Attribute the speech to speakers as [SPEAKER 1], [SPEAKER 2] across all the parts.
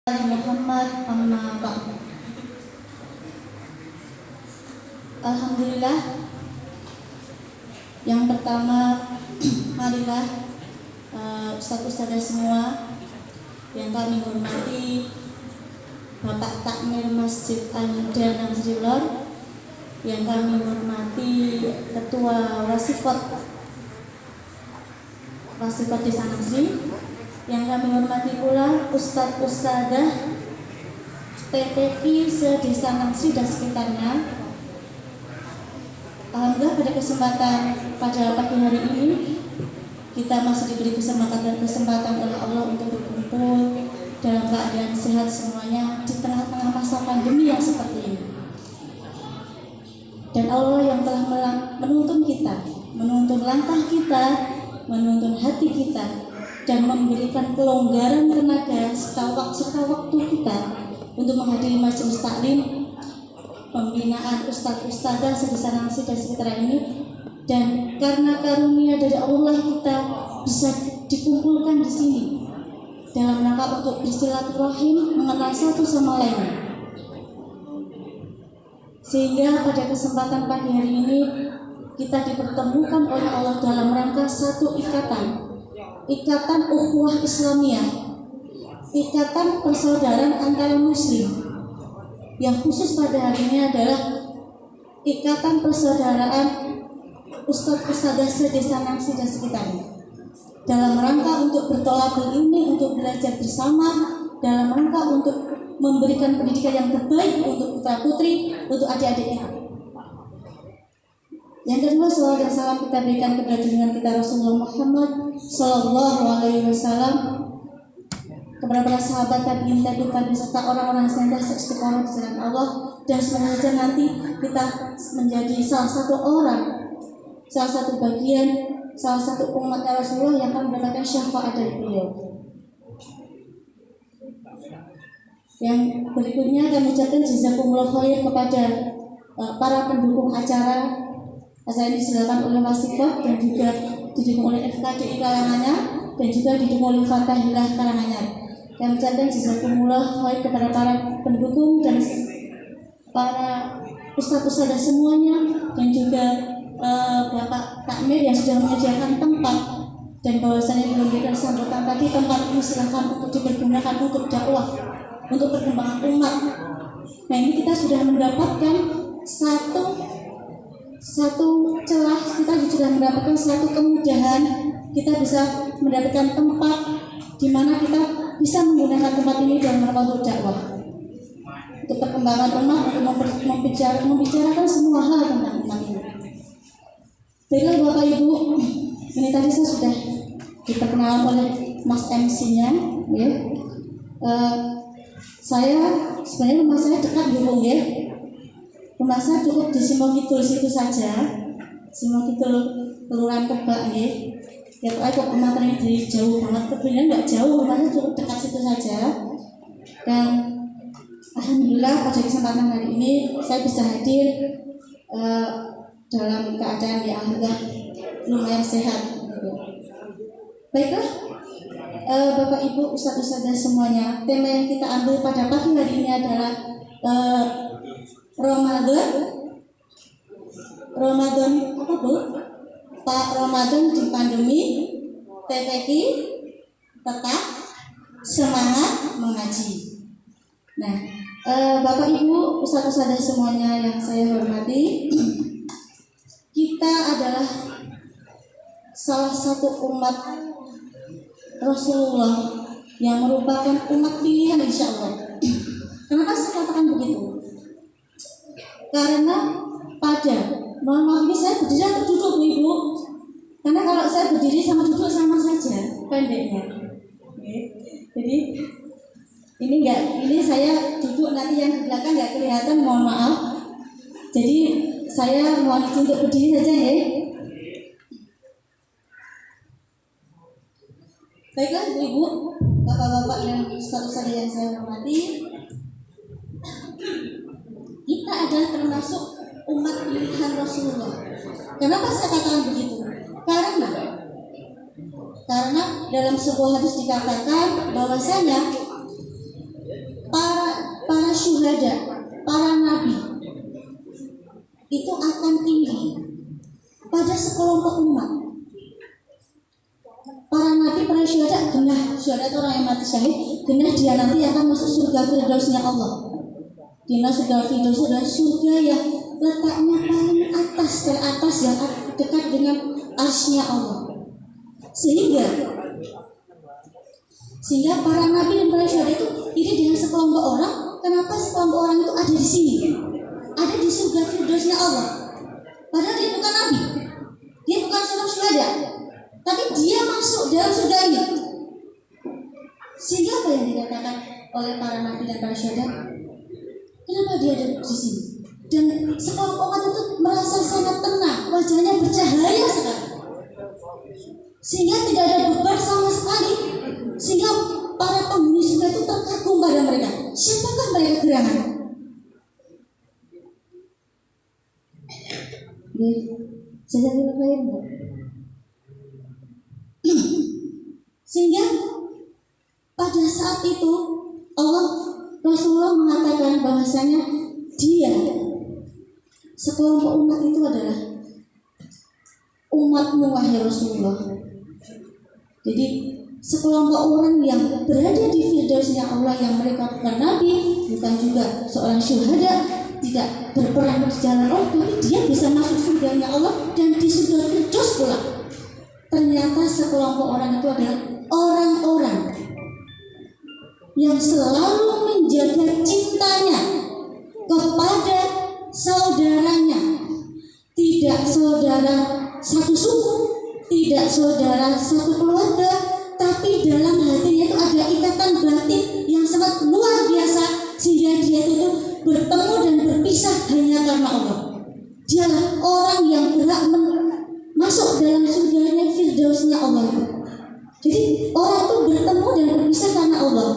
[SPEAKER 1] Muhammad amma ba'd. Alhamdulillah. Yang pertama, marilah Ustaz-ustazah semua yang kami hormati, Bapak Takmir Masjid Al-Huda Nasrilor, yang kami hormati Ketua Wasikot Desa Nasri, yang kami hormati pula Ustadz-ustadzah TPI se-Desa Nasri dan sekitarnya. Alhamdulillah pada pagi hari ini kita masih diberi kesempatan oleh Allah untuk berkumpul dalam keadaan sehat semuanya di tengah-tengah masa pandemi yang seperti ini. Dan Allah yang telah menuntun kita, menuntun langkah kita, menuntun hati kita, dan memberikan kelonggaran tenaga serta waktu kita untuk menghadiri majelis taklim pembinaan ustadz-ustadzah se-Desa Nasri dan sekitar ini. Dan karena karunia dari Allah kita bisa dikumpulkan di sini dalam rangka untuk bersilaturahim, mengenal satu sama lain, sehingga pada kesempatan pagi hari ini kita dipertemukan oleh Allah dalam rangka satu ikatan ukhuwah Islamiyah, ikatan persaudaraan antara muslim, yang khusus pada hari ini adalah ikatan persaudaraan ustadz-ustadzah se-Desa Nasri dan sekitarnya, dalam rangka untuk bertolak ilmi, untuk belajar bersama, dalam rangka untuk memberikan pendidikan yang terbaik untuk putra putri, untuk adik-adik kita. Yang kedua, salawat dan salam kita berikan kepada junjungan kita Rasulullah Muhammad Sallallahu Alaihi Wasallam, kepada para sahabat tabi'in beserta orang-orang yang senantiasa istiqomah di jalan Allah, dan semoga nanti kita menjadi salah satu bagian, salah satu umat Rasulullah yang akan mendapatkan syafaat dari beliau. Yang berikutnya kami ucapkan jazakumullah khair kepada para pendukung acara yang disediakan oleh Wasikot dan juga didukung oleh FKDI Karanganyar dan juga didukung oleh Fatahillah Karanganyar. Kami ucapkan jazakumullah khair kepada para pendukung dan para ustadz-ustadzah semuanya, dan juga Bapak Takmir yang sudah menyediakan tempat, dan bahwasanya memberikan sambutan tadi. Tempat ini silakan untuk dipergunakan untuk dakwah, untuk perkembangan umat. Nah, ini kita sudah mendapatkan satu celah, kita sudah mendapatkan satu kemudahan, kita bisa mendapatkan tempat di mana kita bisa menggunakan tempat ini dalam rangka untuk dakwah, untuk perkembangan umat, untuk membicarakan semua hal tentang umat ini. Baiklah Bapak Ibu, ini tadi saya sudah diperkenalkan oleh Mas MC-nya, ya. Saya sebenarnya rumah saya dekat dulu, ya. Rumah saya cukup di Simokidul situ saja, Simokidul Kelurahan Kebak, ya. Ya, kok pemateri dari jauh banget, sebenarnya nggak jauh, rumahnya cukup dekat situ saja. Dan alhamdulillah pada kesempatan hari ini saya bisa hadir dalam keadaan yang alhamdulillah lumayan sehat. Baiklah, Bapak Ibu, ustadz-ustadzah semuanya, tema yang kita ambil pada pagi hari ini adalah Ramadan apa Bu? Pak Ramadan di pandemi, TPI tetap semangat mengaji. Nah, Bapak Ibu, ustadz-ustadzah semuanya yang saya hormati, kita adalah salah satu umat Rasulullah yang merupakan umat pilihan, insya Allah. Kenapa saya katakan begitu? Karena mohon maaf ini saya berdiri atau duduk Bu Ibu? Karena kalau saya berdiri sama duduk sama saja pendeknya. Oke. Jadi ini saya duduk, nanti yang di belakang nggak kelihatan, mohon maaf. Jadi saya mohon izin untuk berdiri saja, ya. Baiklah Ibu, Bapak-bapak dan ustadz-ustadzah yang saya hormati, kita adalah termasuk umat pilihan Rasulullah. Kenapa saya katakan begitu? Karena dalam sebuah hadis dikatakan bahwasanya syuhada, para nabi itu akan tinggi pada sekelompok umat. Para nabi, para syuhada, syuhada itu orang yang mati syahid, dia nanti akan masuk surga firdausnya Allah. Di mana surga firdaus adalah surga yang letaknya paling atas, teratas, yang dekat dengan arsy-Nya Allah. Sehingga para nabi dan para syuhada itu ini dengan sekelompok orang. Kenapa sekelompok orang itu ada di sini? Ada di surga firdausnya Allah. Padahal dia bukan nabi, dia bukan seorang syuhada, tapi dia masuk dalam surga ini. Sehingga apa yang dikatakan oleh para nabi dan para syuhada? Kenapa dia ada di sini? Dan sekelompok orang itu merasa sangat tenang, wajahnya bercahaya sekali, sehingga tidak ada beban sama sekali. Sehingga para penghuni surga itu terkagum pada mereka. Siapakah mereka gerangan? Sehingga pada saat itu Rasulullah mengatakan bahwasanya dia, sekelompok umat itu adalah umatmu wahai Rasulullah. Jadi sekelompok orang yang berada di firdausnya Allah, yang mereka bukan nabi, bukan juga seorang syuhada, tidak berperang di jalan Allah, tapi dia bisa masuk surganya Allah dan di surga firdaus pula. Ternyata sekelompok orang itu adalah orang-orang yang selalu menjaga cintanya kepada saudaranya. Tidak saudara satu suku, tidak saudara satu keluarga, tapi dalam hatinya itu ada ikatan batin yang sangat luar biasa, sehingga dia itu bertemu dan berpisah hanya karena Allah. Dialah orang yang berhak masuk dalam surganya firdausnya Allah itu. Jadi orang itu bertemu dan berpisah karena Allah.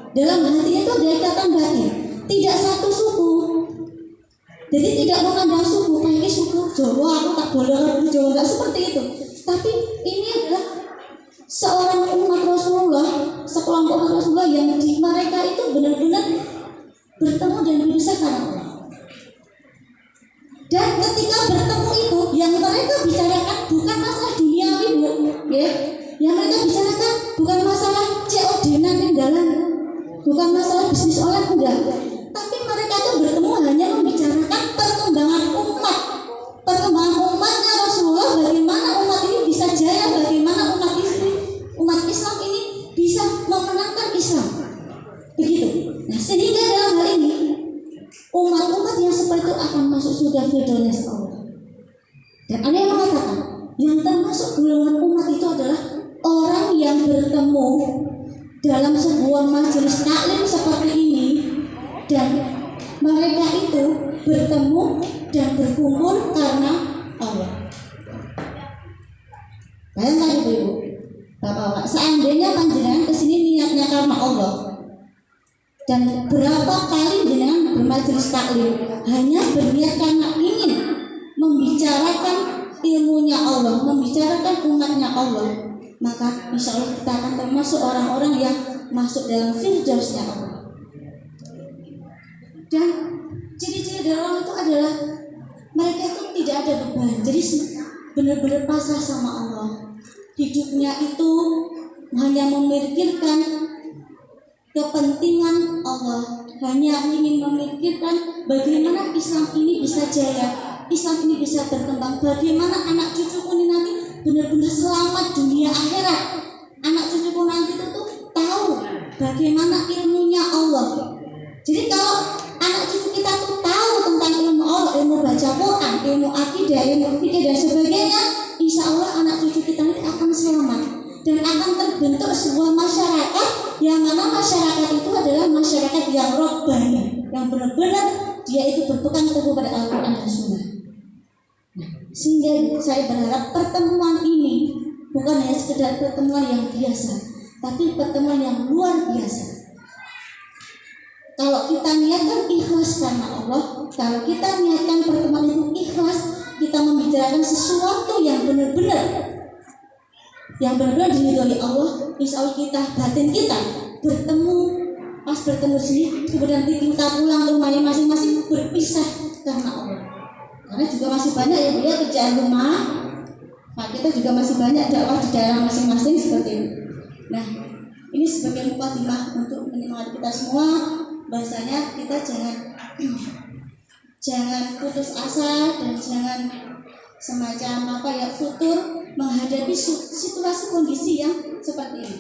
[SPEAKER 1] Dalam hatinya itu ada ikatan batin, tidak satu suku. Jadi tidak memandang suku, kayak suku Jawa, aku tak boleh orang Jawa, enggak seperti itu. Tapi ini adalah seorang umat Rasulullah, sekelompok umat Rasulullah yang di mereka itu benar-benar bertemu dan berpisah karena Allah. Dan ketika bertemu itu, yang mereka bicarakan bukan masalah duniawi, ya. Yang mereka bicarakan bukan masalah COD-nan yang dalam, bukan masalah bisnis online, enggak. Tapi mereka itu bertemu hanya membicarakan perkembangan umat, perkembangan umatnya Rasulullah, bagaimana umat ini bisa jaya, bagaimana umat Islam ini bisa memenangkan Islam. Begitu. Nah, sehingga dalam hal ini umat-umat yang seperti itu akan masuk surga firdaus Allah. Dan ada yang mengatakan yang termasuk golongan umat itu adalah orang yang bertemu dalam sebuah majelis taklim seperti ini, dan mereka itu bertemu dan berkumpul karena Allah. Bayangkan ibu-ibu, bapak-bapak, seandainya panjenengan kesini niatnya karena Allah, dan berapa kali jenengan bermajelis taklim hanya berniat karena ingin membicarakan ilmunya Allah, membicarakan umatnya Allah, maka insya Allah kita akan termasuk orang-orang yang masuk dalam firdausnya Allah. Dan ciri-ciri dari orang itu adalah mereka itu tidak ada beban, jadi benar-benar pasrah sama Allah. Hidupnya itu hanya memikirkan kepentingan Allah, hanya ingin memikirkan bagaimana Islam ini bisa jaya, Islam ini bisa berkembang, bagaimana anak cucuku ini nanti benar-benar selamat dunia akhirat, anak cucuku nanti itu tahu bagaimana ilmunya Allah. Jadi kalau anak cucu kita tuh tahu tentang ilmu Allah, ilmu baca Quran, ilmu akidah, ilmu fikih dan sebagainya, insya Allah anak cucu kita nanti akan selamat dan akan terbentuk sebuah masyarakat yang mana masyarakat itu adalah masyarakat yang robbani, yang benar-benar dia itu berpegang teguh pada Al-Quran dan Sunnah. Sehingga saya berharap pertemuan ini bukan hanya sekedar pertemuan yang biasa, tapi pertemuan yang luar biasa. Kalau kita niatkan ikhlas karena Allah, kalau kita niatkan pertemuan itu ikhlas, kita membicarakan sesuatu yang benar-benar diridhoi Allah, insya Allah kita, batin kita bertemu pas bertemu sini, kemudian kita pulang ke rumahnya masing-masing berpisah karena Allah. Karena juga masih banyak ya Bu ya kerjaan rumah. Nah, kita juga masih banyak dakwah di daerah masing-masing seperti ini. Nah, ini sebagai mukadimah untuk menyemangati kita semua, bahasanya kita jangan putus asa dan jangan semacam futur menghadapi situasi kondisi yang seperti ini.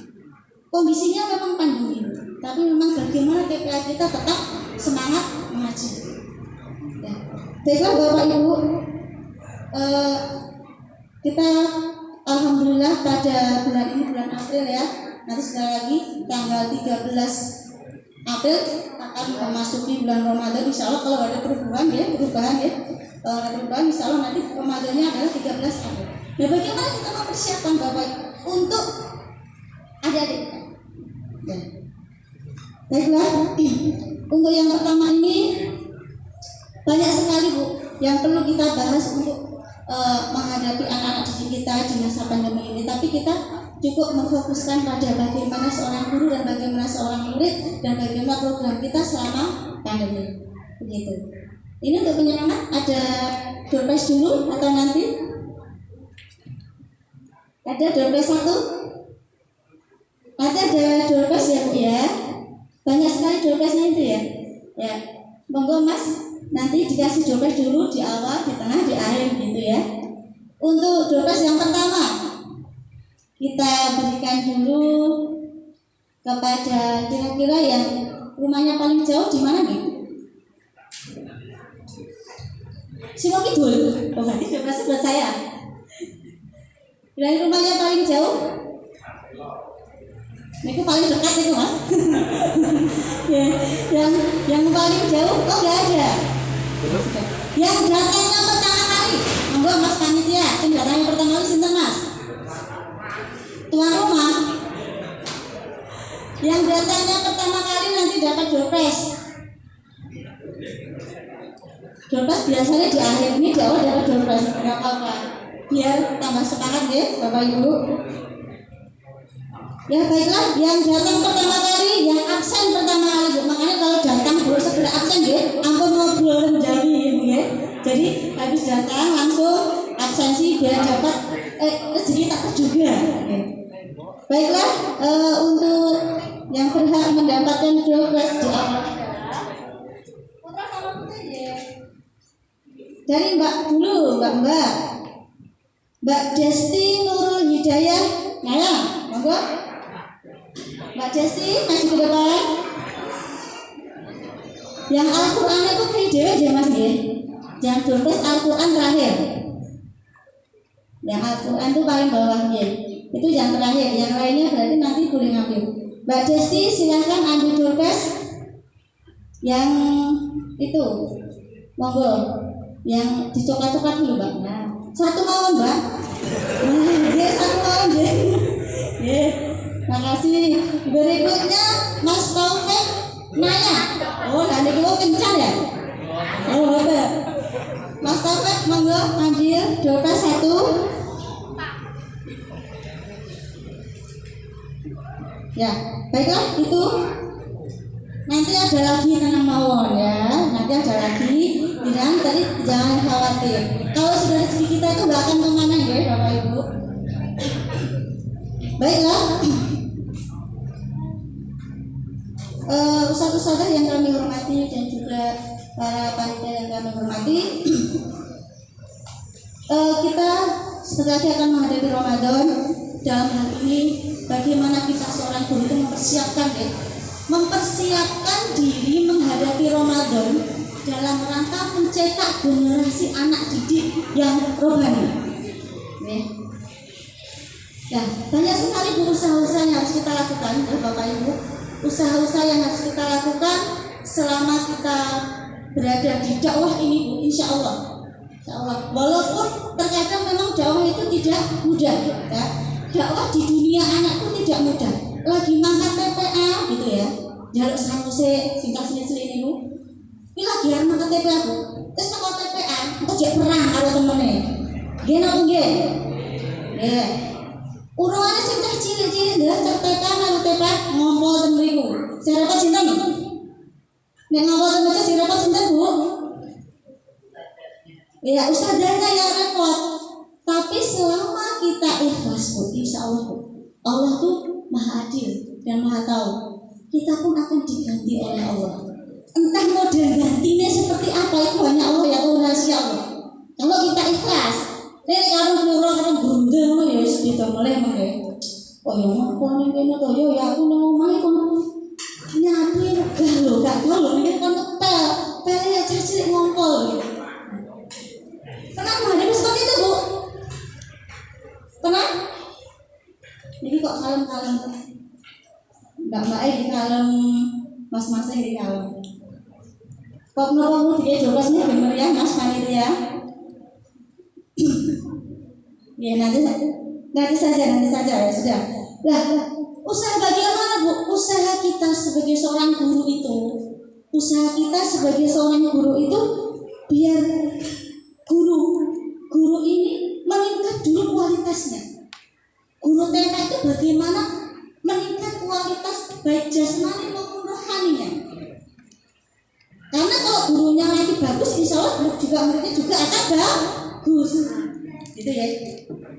[SPEAKER 1] Kondisinya memang pandemi, tapi memang bagaimana TPA kita tetap semangat mengaji. Ya. Baiklah Bapak Ibu, kita alhamdulillah pada bulan ini, bulan April ya, nanti sekali lagi tanggal 13 April akan memasuki bulan Ramadan. Insya Allah kalau ada perubahan ya, kalau ada perubahan insya Allah nanti Ramadannya adalah 13 April. Nah, bagaimana kita mempersiapkan Bapak untuk adik-adik kita? Ya. Baiklah, untuk yang pertama ini banyak sekali Bu yang perlu kita bahas untuk menghadapi anak-anak didik kita di masa pandemi ini. Tapi kita cukup memfokuskan pada bagaimana seorang guru dan bagaimana seorang murid dan bagaimana program kita selama pandemi. Begitu. Ini untuk penyemangat ada door prize dulu atau nanti? Ada door prize 1? Nanti ada door prize ya Bu ya. Banyak sekali door prize-nya itu ya. Ya, monggo Mas, nanti dikasih door prize dulu di awal, di tengah, di akhir gitu ya. Untuk door prize yang pertama kita berikan dulu kepada kira-kira yang rumahnya paling jauh di mana nih? Simo Kidul. Oh, berarti door prize buat saya. Dari rumahnya paling jauh? Itu paling dekat itu Mas. Ya, yang paling jauh nggak ada. Yang datangnya pertama kali, monggo Mas panitia. Yang datangnya pertama kali sinten Mas? Tuan rumah. Yang datangnya pertama kali nanti dapat door prize. Door prize biasanya di akhir, ini di awal dapat door prize. Nggak apa-apa. Biar tambah semangat ya Bapak Ibu. Ya baiklah, yang datang pertama kali, yang absen pertama kali Bu. Makanya kalau datang baru segera absen ya, ampun ngobrol menjadi Ibu ya. Jadi habis datang langsung absensi biar dapat rezeki tak juga. Baiklah, untuk yang berhak mendapatkan door prize di awal putra sama putri ya. Dari Mbak dulu, Mbak Desti Nurul Hidayah Naya, monggo. Mbak Desti masih ke depan. Yang Al-Quran itu video aja Mas ya. Yang dompet Al-Quran terakhir. Yang Al-Quran itu paling bawah ya. Itu yang terakhir. Yang lainnya berarti nanti boleh ngambil. Mbak Desti silahkan ambil dompet. Yang itu monggo. Yang dicoklat-coklat dulu Mbak. Nah, satu mawon Mbak. Nah, satu mawon deh. Ya. Makasih. Berikutnya Mas Taufik Naya. Oh, nanti dulu kencang ya. Oh, betul. Mas Taufik monggo ambil dompet 1. Ya, baiklah itu. Nanti ada lagi tenang mawon ya. Nanti ada lagi. Dan tadi jangan khawatir. Kalau sudah rezeki kita itu nggak akan kemana ya Bapak Ibu. Baiklah. Ustadz-ustadz yang kami hormati dan juga para panitia yang kami hormati, kita sebentar lagi akan menghadapi Ramadan. Dalam hal ini bagaimana kita seorang guru itu mempersiapkan diri menghadapi Ramadan dalam rangka mencetak generasi anak didik yang rohani. Ya, banyak sekali usaha-usaha yang harus kita lakukan, ya Bapak Ibu. Usaha-usaha yang harus kita lakukan selama kita berada di dakwah ini Bu, insya Allah. Walaupun terkadang memang dakwah itu tidak mudah ya. Dakwah di dunia anak itu tidak mudah. Lagi mangkat TPA gitu ya. Jaluk sanuse singkat ini Bu. Ini lagi harus mangkat TPA Bu. Terus kalau TPA engko jek perang karo temene. Nggih napa nggih? Nggih. Urungannya sing cilik-cilik ya, TPA karo TPA ngompol ten mriku. Saya rapat sinten? Nek ngawal baca sing rapat sinten, Bu? Ya, ustazahnya yang repot. Tapi selama kita ikhlas, Bu, insya Allah, Bu, Allah tuh maha adil dan maha tahu. Kita pun akan diganti oleh Allah. Entah model gantinya seperti apa, itu hanya Allah yang tahu, rahasia Allah. Kalau kita ikhlas, nek karo suruh karo gundeng ya wis didomole mengke. Oh ya ngopo ning kene to ya aku nang omahe kono. Nyapu regah lho, gak tau lho nek kono pel ya cilik ngompol gitu. Kenapa ada seperti itu, Bu? Kenapa? Ini kok kalem-kalem. Mbak di kalem, mas-masnya di kalem. Kok menurutmu dia jokasnya bener ya, Mas Panitia? Ya nanti saja ya sudah. Lah, usaha bagaimana, Bu? Usaha kita sebagai seorang guru itu, biar guru ini meningkat dulu kualitasnya. Guru TK itu bagaimana meningkat kualitas baik jasmani maupun rohaninya. Karena kalau gurunya nanti bagus, insya Allah muridnya juga akan bagus. Gitu ya.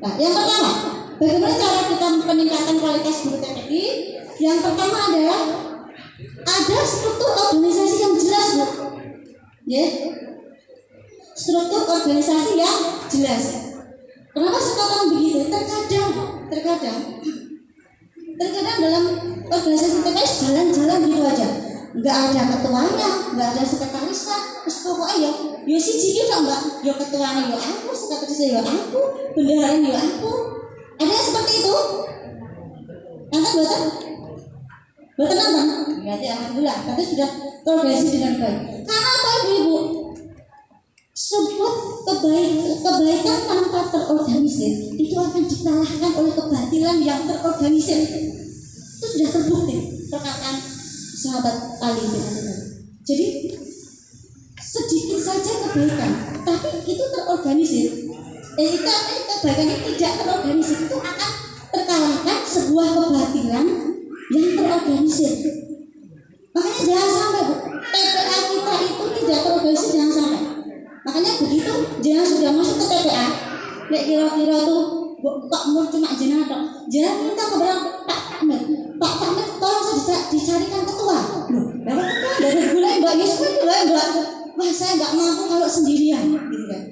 [SPEAKER 1] Nah, yang pertama, bagaimana cara kita meningkatkan kualitas guru TK? Yang pertama adalah ada struktur organisasi yang jelas, Bu. Ya. Struktur organisasi yang jelas. Kenapa sekarang begitu? Terkadang dalam organisasi TPS jalan-jalan gitu aja. Nggak ada ketuanya, nggak ada sekretarisnya. Terus pokoknya ya si Jiki dong Mbak. Ya ketuanya ya aku, sekretarisnya ya aku, bendaharanya ya aku. Ada yang seperti itu? Buatan? Berarti alhamdulillah. Berarti sudah terorganisasi dengan baik. Karena apa Ibu? Sebuah kebaikan tanpa terorganisir itu akan dikalahkan oleh kebatilan yang terorganisir. Itu sudah terbukti perkataan sahabat Ali bin Abi Thalib. Jadi sedikit saja kebaikan, tapi itu terorganisir. Kebaikan itu tidak terorganisir itu akan terkalahkan sebuah kebatilan yang terorganisir. Makanya jangan sampai Bu, TPA kita itu tidak terorganisir, jangan sampai. Makanya begitu jangan sudah masuk ke TPA, nek kira-kira tuh kok mau cuma jenengan tok. Jangan minta kepada Pak Ahmed, tolong saya dicarikan ketua. Loh, dapat ketua dari bulan Mbak Yusuf itu Mbak. Wah, saya enggak mampu kalau sendirian, gitu kan.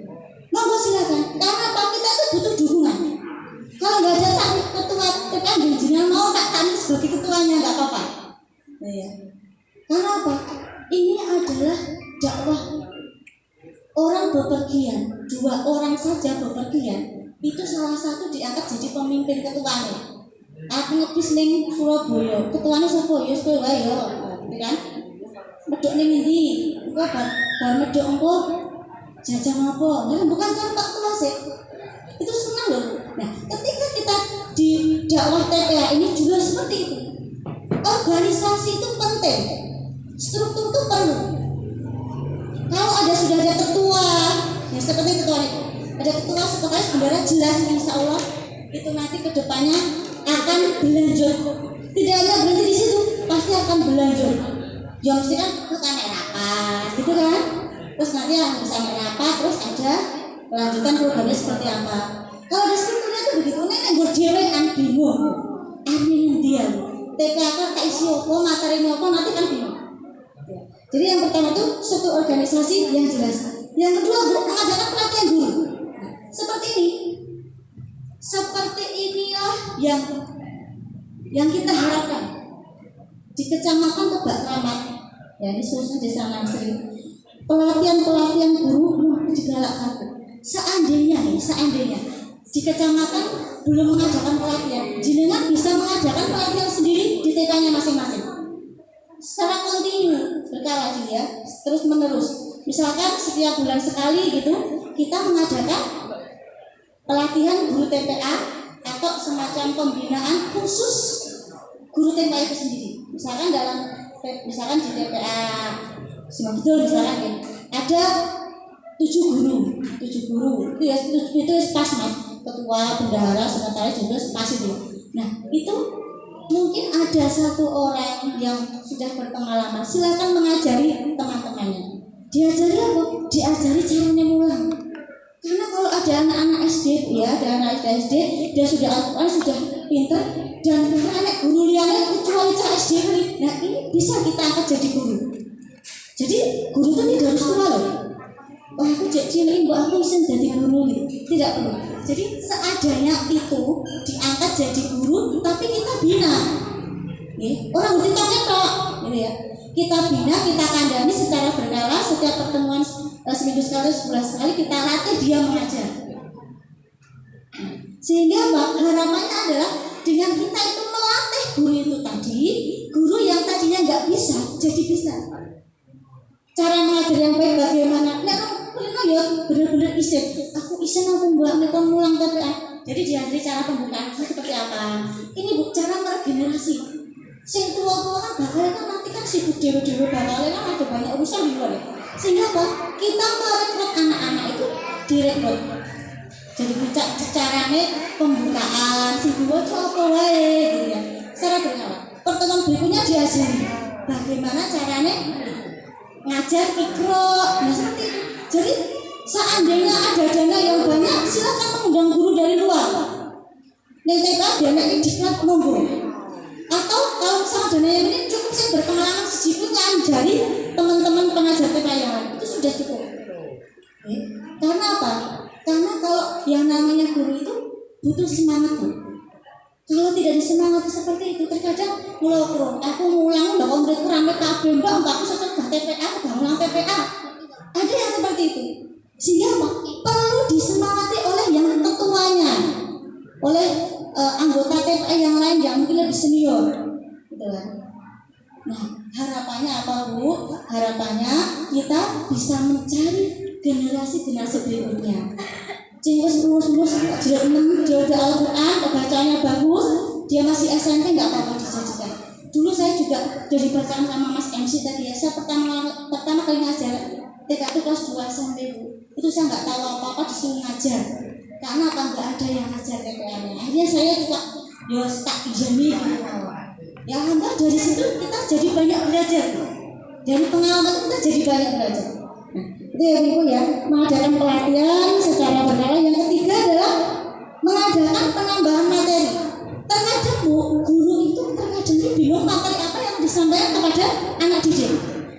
[SPEAKER 1] Monggo silakan. Karena Pak kita itu butuh dukungan. Kalau enggak ada ketua TPA jenengan mau tak kami sebagai ketuanya enggak apa-apa. Nah, ya. Karena apa? Ini adalah dakwah. Orang bepergian, 2 orang saja bepergian, itu salah satu diangkat jadi pemimpin ketuanya. Aku ngepis ning Surabaya, ketuanya sapa ya kowe wae ya, gitu kan? Medhok ning endi? Iku bar medhok engko jajan apa? Nah, bukan kan Pak Ketua sih. Itu senang loh. Nah, ketika kita di dakwah TPA ini juga seperti itu. Organisasi itu penting. Struktur itu perlu. Kalau sudah ada ketua, ya seperti ketua itu, ada ketua sekretaris bendara jelas, insya Allah itu nanti kedepannya akan berlanjut. Tidak hanya berhenti di situ, pasti akan berlanjut. Ya mesti kan kita rapat, gitu kan? Terus nanti yang bisa rapat, terus ada kelanjutan programnya seperti apa. Kalau ada strukturnya itu begitu, nek nggo dhewe kan bingung. Amin dia. TPA tak isi apa, materi apa nanti kan bingung. Jadi yang pertama itu suatu organisasi yang jelas. Yang kedua Bu, mengadakan pelatihan guru. Seperti inilah yang kita harapkan di Kecamatan Tebak Kramat. Ya ini khususnya Desa Nangsri. Pelatihan guru digalakkan. Seandainya di kecamatan belum mengadakan pelatihan, jenengan bisa mengadakan pelatihan sendiri di TK-nya masing-masing. Secara kontinu berkala ya, terus menerus. Misalkan setiap bulan sekali gitu kita mengadakan pelatihan guru TPA atau semacam pembinaan khusus guru TPA itu sendiri. Misalkan di TPA Simangkidul misalkan ya, ada 7 guru itu ya itu pas Mas, ketua, bendahara, sekretaris, juga pas itu. Nah itu mungkin ada satu orang yang sudah berpengalaman, silakan mengajari teman-temannya. Diajari apa? Diajari caranya ngulang. Karena kalau ada anak-anak SD, ya, ada anak SD, dia sudah Al-Quran, sudah pintar, dan anak guru liane kecuali cak SD, nah ini bisa kita angkat jadi guru. Jadi guru itu tidak harus tua loh. Wah, aku cilik, mbak aku bisa jadi guru gitu. Tidak perlu. Jadi seadanya itu diangkat jadi guru, tapi kita bina. Orang ditanya kok, gitu ya. Kita bina, kita kandani secara berkala. Setiap pertemuan seminggu sekali, sebulan sekali kita latih dia mengajar. Sehingga harapannya adalah dengan kita itu melatih guru itu tadi, guru yang tadinya nggak bisa jadi bisa. Cara mengajar yang baik bagaimana? Nah, ya benar-benar isin. Aku isin aku buat mereka ngulang TPA. Jadi diajari cara pembukaan seperti apa. Ini cara meregenerasi. Sing tua-tua kan bakal kan nanti kan sibuk dewe-dewe bakal kan ada banyak urusan di luar ya. Sehingga apa? Kita merekrut anak-anak itu direkrut. Jadi caranya pembukaan, si dua itu apa wae gitu ya. Secara berkala. Pertemuan berikutnya diajari bagaimana caranya ngajar ikro. Nah seperti itu. Jadi seandainya ada dana yang banyak, silakan mengundang guru dari luar. Nanti dana diklat monggo. Atau kalau misalnya dana yang ini cukup saya berpengalaman sejipun ngajari teman-teman pengajar TPA yang lain itu sudah cukup. Karena apa? Karena kalau yang namanya guru itu butuh semangat. Kalau tidak disemangati seperti itu, terkadang ngelokro. Aku ngulang, mbak murid kurang kabeh, mbak aku cocok bah TPA, mbak ngulang TPA. Ada yang seperti itu. Sehingga apa? Perlu disemangati oleh yang ketuanya, oleh anggota TPA yang lain yang mungkin lebih senior, gitu kan? Nah, harapannya apa Bu? Harapannya kita bisa mencari generasi-generasi berikutnya. Cingkus lulus jilid 6, dia udah Al-Quran, bacanya bagus, dia masih SMP nggak apa-apa disajikan. Dulu saya juga dari bacaan sama Mas MC tadi ya, saya pertama kali ngajar TK itu kelas 2 SMP Bu. Itu saya nggak tahu apa-apa disuruh ngajar. Karena apa nggak ada yang ngajar TPA-nya. Akhirnya saya juga tak ijani gitu. Ya alhamdulillah dari situ kita jadi banyak belajar. Dari pengalaman itu kita jadi banyak belajar. Nah, itu ya Ibu ya, mengadakan pelatihan secara berkala. Yang ketiga adalah mengadakan penambahan materi. Terkadang Bu, guru itu terkadang bingung materi apa yang disampaikan kepada anak didik.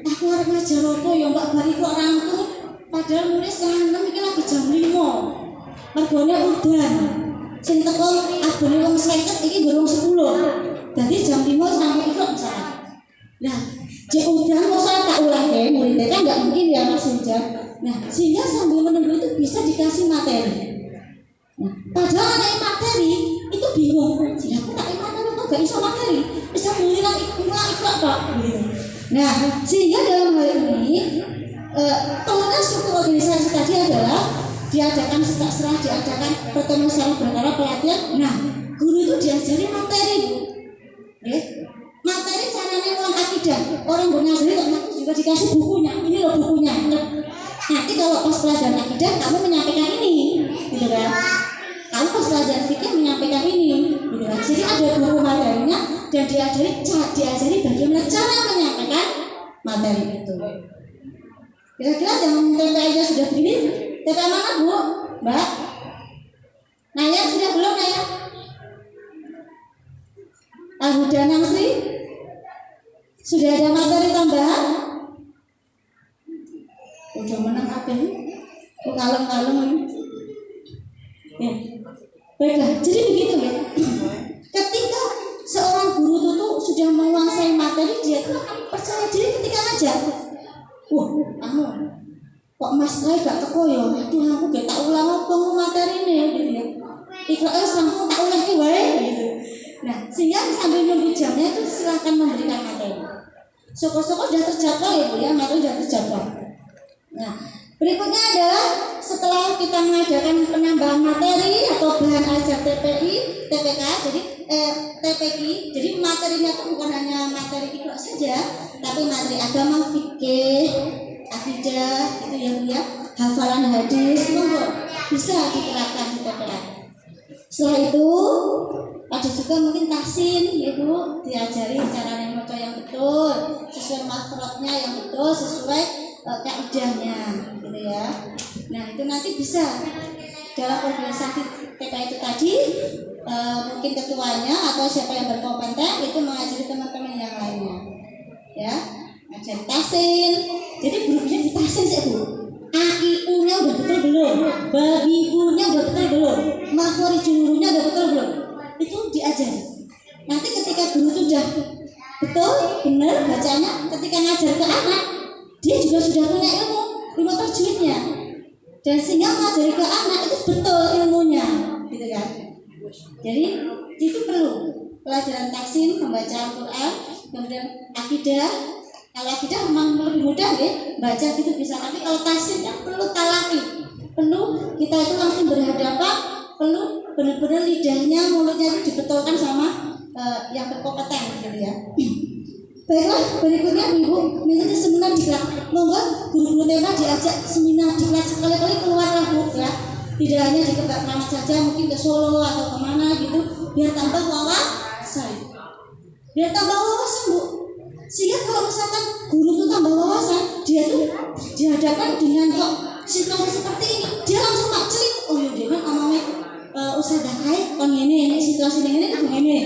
[SPEAKER 1] Aku harus ngajar apa ya Mbak Bari kok rangkum. Padahal murid setengah 6 ini lagi jam 5. Mergone udan. Sing teko abone wong 50 iki durung 10. Dadi jam 5 sampai kok misalnya. Nah, cek udan kok saya tak ulangi muridnya kan enggak mungkin ya Mas Hujan. Nah, sehingga sambil menunggu itu bisa dikasih materi. Nah, padahal ada materi itu bingung. Ya aku tak materi kok enggak iso materi. Bisa ngulang ikut Pak gitu. Nah, sehingga dalam hal ini pengenalan struktur organisasi tadi adalah diadakan setelah diadakan pertemuan secara berkala pelatihan. Nah, guru itu diajari materi, materi caranya ulang akidah. Orang bernazari kok nanti juga dikasih bukunya. Ini loh bukunya. Nanti kalau pas pelajaran akidah kamu menyampaikan ini, gitu kan? Kamu pas pelajaran fikih menyampaikan ini, gitu kan? Jadi ada buku materinya dan diajari bagaimana cara menyampaikan materi itu. Kira-kira yang TPA sudah begini, TPA mana Bu? Mbak? Naya sudah belum Naya? Ahuda Nangsri? Sudah ada materi tambahan? Udah menang apa ini? Kok kalem-kalem? Ya. Baiklah, jadi begitu ya. Ketika seorang guru itu sudah menguasai materi, dia akan percaya diri ketika ngajar. Kamu kok Mas Rai gak teko ya? Aduh aku gak tak ulang apa materi ini gitu ya. Ikhlas langsung tak ulang wae gitu. Nah, sehingga sambil nunggu jamnya itu silakan memberikan materi. Syukur-syukur sudah terjadwal ya Bu ya, materi sudah terjadwal. Nah, berikutnya adalah setelah kita mengadakan penambahan materi atau bahan ajar TPI, TPK, jadi TPI, jadi materinya itu bukan hanya materi ikhlas saja, tapi materi agama, fikih, akidah, itu ya, hafalan hadis, monggo bisa diterapkan di TPA. Setelah itu Ada juga mungkin tahsin, yaitu diajari cara membaca yang betul, sesuai makhrajnya yang betul, sesuai kaidahnya, gitu ya. Nah itu nanti bisa dalam organisasi TK itu tadi, mungkin ketuanya atau siapa yang berkompeten itu mengajari teman-teman yang lainnya, ya, ngajari tahsin. Jadi gurunya di tahsin sih Bu. AIU-nya udah betul belum? Babi-nya udah betul belum? Makhorijul-nya udah betul belum? Itu diajari. Nanti ketika guru itu sudah betul, benar bacanya, ketika ngajar ke anak, dia juga sudah punya ilmu tajwidnya. Dan sehingga ngajari ke anak itu betul ilmunya, gitu kan? Jadi itu perlu pelajaran tahsin, pembacaan Quran, kemudian akidah. Kalau akidah memang lebih mudah ya, baca gitu bisa. Tapi kalau tahsin kan perlu talaki, perlu kita itu langsung berhadapan, perlu benar-benar lidahnya, mulutnya itu dibetulkan sama yang berkompeten, gitu ya. Baiklah, berikutnya Ibu mengikuti seminar diklat. Monggo guru-guru tema diajak seminar diklat sekali-kali keluar Bu ya. Tidak hanya di Keramat saja, mungkin ke Solo atau kemana gitu, biar tambah wawasan. Biar tambah wawasan Bu. Sehingga kalau misalkan guru itu tambah wawasan, dia tuh dihadapkan dengan kok situasi seperti ini, dia langsung makcelik. Oh ya dia kan omongnya usaha kait, oh ini situasi ini begini.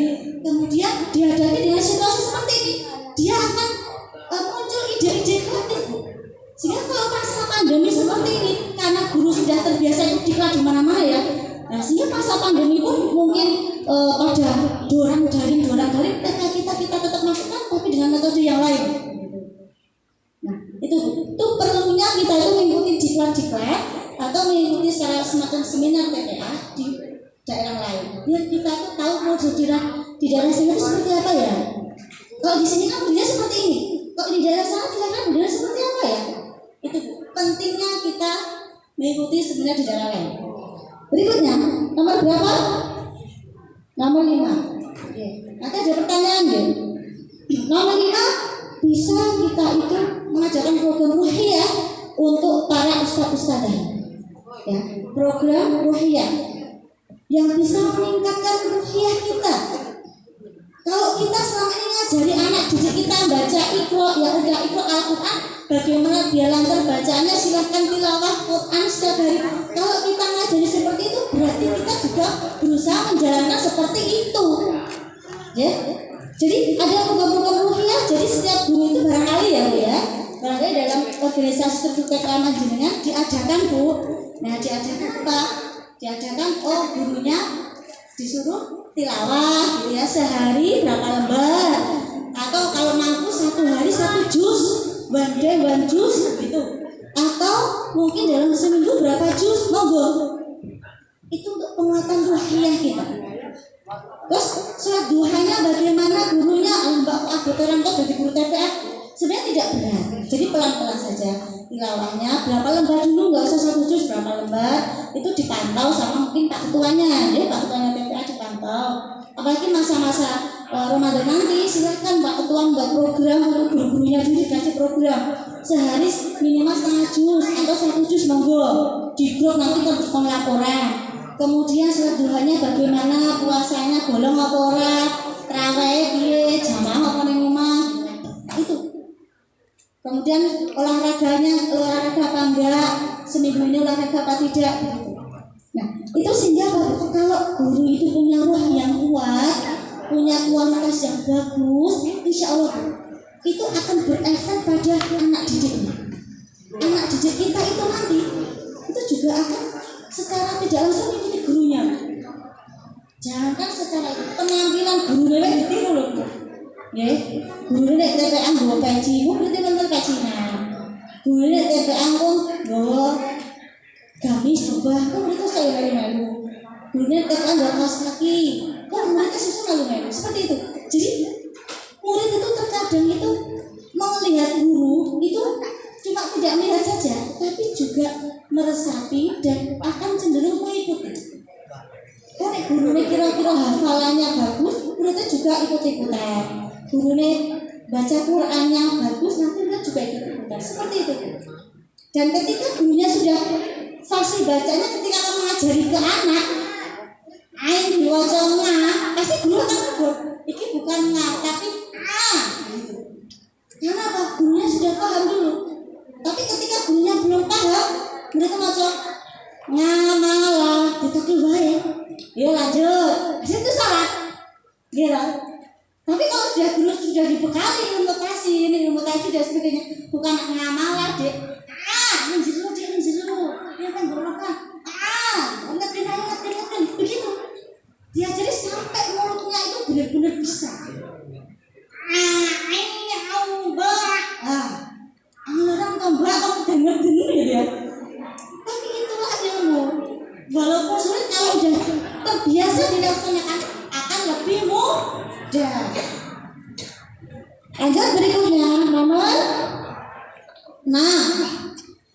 [SPEAKER 1] Kemudian dihadapi dengan situasi seperti ini, dia akan muncul ide-ide kreatif Bu. Sehingga kalau masa pandemi seperti ini, karena guru sudah terbiasa diklat di mana-mana ya, nah sehingga masa pandemi pun mungkin pada dorang daring kita tetap masukkan tapi dengan metode yang lain. Nah itu perlunya kita itu mengikuti diklat atau mengikuti secara semacam seminar TPA di daerah lain, biar kita itu tahu prosedur di daerah sini itu seperti apa ya. Kalau di sini kan budaya seperti ini, kalau di daerah sana kan budaya seperti apa ya. Itu pentingnya kita mengikuti seminar di daerah lain. Berikutnya nomor berapa? Nomor 5. Oke. Nanti ada pertanyaan ya. Nomor 5, bisa kita itu mengajarkan program ruhiyah untuk para ustadz-ustadzah. Ya, program ruhiyah yang bisa meningkatkan ruhiyah kita. Kalau kita selama ini ngajari anak didik kita baca Iqra, ya udah Iqra Al-Quran, bagaimana dia lancar bacanya, silahkan tilawah Quran setiap hari. Kalau kita ngajari seperti itu, berarti kita juga berusaha menjalankan seperti itu. Ya, jadi ada program-program ruhiyah. Jadi setiap guru itu barangkali ya Bu ya, barangkali dalam organisasi tertutup keamanan jenengan diadakan Bu. Nah diadakan apa? Diadakan gurunya disuruh tilawah gitu ya, sehari berapa lembar, atau kalau mampu 1 hari 1 juz, one day 1 juz gitu, atau mungkin dalam seminggu berapa juz, monggo. Itu untuk penguatan ruhiyah kita. Terus sholat duhanya bagaimana gurunya, Mbak Abdul dari guru TPA sebenarnya tidak berat, jadi pelan-pelan saja tilawahnya. Berapa lembar dulu, nggak usah 1 juz, berapa lembar itu dipantau sama mungkin Pak Ketuanya, ya Pak Ketuanya TPA dipantau. Apalagi masa-masa Ramadan nanti, silahkan Pak Ketua membuat program untuk guru-gurunya dulu, dikasih program sehari minimal setengah juz atau 1 juz, monggo di grup nanti terus pelaporan. Kemudian sholat duhanya bagaimana, puasanya bolong apa ora, tarawih piye, jamaah apa ning omah. Itu. Kemudian olahraga apa enggak, seminggu ini olahraga apa tidak gitu. Nah, itu sehingga kalau guru itu punya ruh yang kuat, punya kualitas yang bagus, insya Allah itu akan berefek pada anak didiknya. Anak didik kita itu nanti itu juga akan secara tidak langsung mengikuti gurunya. Jangankan secara itu, penampilan guru lewat ditiru loh. Ya, guru lewat TPA bawa peci, berarti nonton pecinya. Guru lewat TPA bawa gamis jubah, mereka saya malu-malu. Guru lewat TPA bawa kaos kaki, mereka susah malu-malu. Seperti itu. Jadi murid itu terkadang itu melihat guru itu cuma tidak melihat saja, tapi juga meresapi dan akan cenderung mengikuti. Karena gurunya kira-kira hafalannya bagus, muridnya juga ikut-ikutan. Gurunya baca Qurannya bagus, nanti murid juga ikut-ikutan. Seperti itu. Dan ketika gurunya sudah fasih bacanya, ketika mengajari ke anak, ain diwacanya pasti guru akan tegur. Ini bukan tapi gitu. Karena apa? Gurunya sudah paham dulu. Tapi ketika gurunya belum paham, mereka macam ngamalah ditegur baik. Ya lanjut. Itu salah. Gitu. Tapi kalau sudah dibekali ilmu kasih, ini ilmu kasih dan sebagainya, bukan ngamalah dek. Menjeru dia menjeru. Dia kan berlakukan. Ngetin begitu. Diajari sampai mulutnya itu benar-benar bisa. Ini Allah. Orang tombak kamu dengar gitu ya. Tapi itulah ilmu. Walaupun sulit, kalau sudah terbiasa dilaksanakan akan lebih mudah. Lanjut berikutnya nomor 6.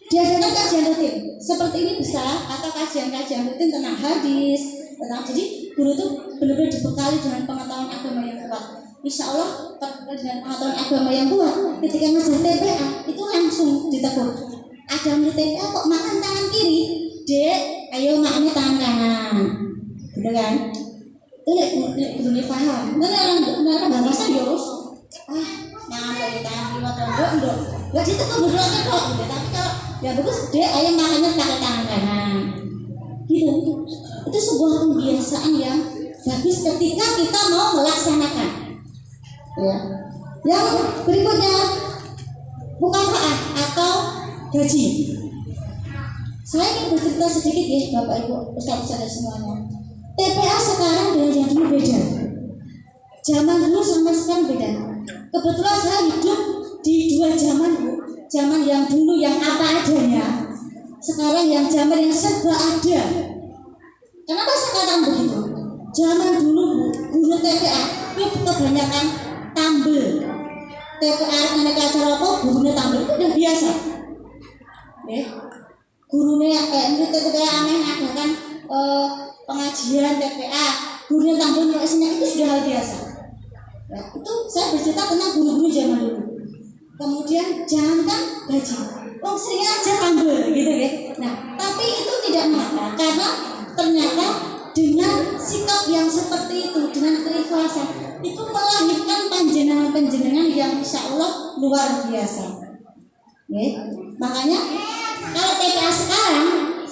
[SPEAKER 1] Diadakan kajian rutin seperti ini bisa, atau kajian-kajian rutin tentang hadis, jadi guru itu benar-benar dibekali dengan pengetahuan agama yang kuat. Insya Allah dengan pengetahuan agama yang kuat, ketika ngajar TPA itu langsung ditegur. Ada murid TPA kok makan tangan kiri, dek, ayo makannya tangan kanan, gitu kan? Ini gurunya paham. Nggak bahasa Yos. Tangan dari tangan kiri atau enggak? Nggak ditegur berdoanya kok. Tapi kalau ya bagus, dek, ayo makannya pakai tangan kanan. Gitu. Itu sebuah kebiasaan yang bagus ketika kita mau melaksanakan. Ya. Yang berikutnya mukafaah atau gaji. Saya ingin bercerita sedikit ya Bapak Ibu, Ustaz-Ustaz dan semuanya. TPA sekarang dengan yang dulu beda. Zaman dulu sama sekarang beda. Kebetulan saya hidup di dua zaman, Bu. Zaman yang dulu yang apa adanya, sekarang yang zaman yang serba ada. Kenapa sekarang begitu? Zaman dulu guru TPA itu kebanyakan tampil. TPA mereka acara apa? Gurunya tampil itu udah biasa. Gurunya murid TPA aneh adakan pengajian TPA, gurunya tampil isinya itu sudah hal biasa. Ya, itu saya bercerita tentang guru-guru zaman dulu. Kemudian jangankan gaji, sering aja tampil gitu ya. Nah, tapi itu tidak mengapa, karena ternyata dengan sikap yang seperti itu, dengan keikhlasan, itu melahirkan panjenengan-panjenengan yang insya Allah luar biasa. Makanya kalau TPA sekarang,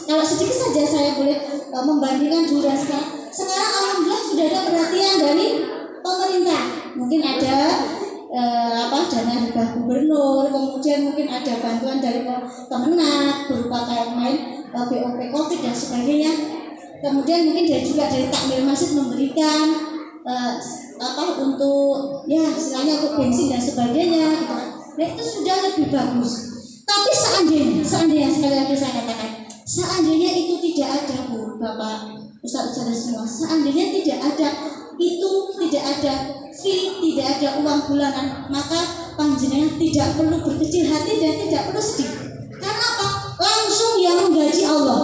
[SPEAKER 1] kalau sedikit saja saya boleh membandingkan dulu dan sekarang alhamdulillah sudah ada perhatian dari pemerintah. Mungkin ada dana hibah gubernur, kemudian mungkin ada bantuan dari Kemenak berupa kayak main BOP Covid dan sebagainya. Kemudian mungkin juga dari takmir masjid memberikan untuk ya istilahnya untuk bensin dan sebagainya gitu. Nah, itu sudah lebih bagus. Tapi seandainya sekali lagi saya katakan, seandainya itu tidak ada, Bu, Bapak, Ustaz-Ustaz semua, seandainya tidak ada fee, tidak ada uang bulanan, maka panjenengan tidak perlu berkecil hati dan tidak perlu sedih. Karena apa? Langsung yang menggaji Allah.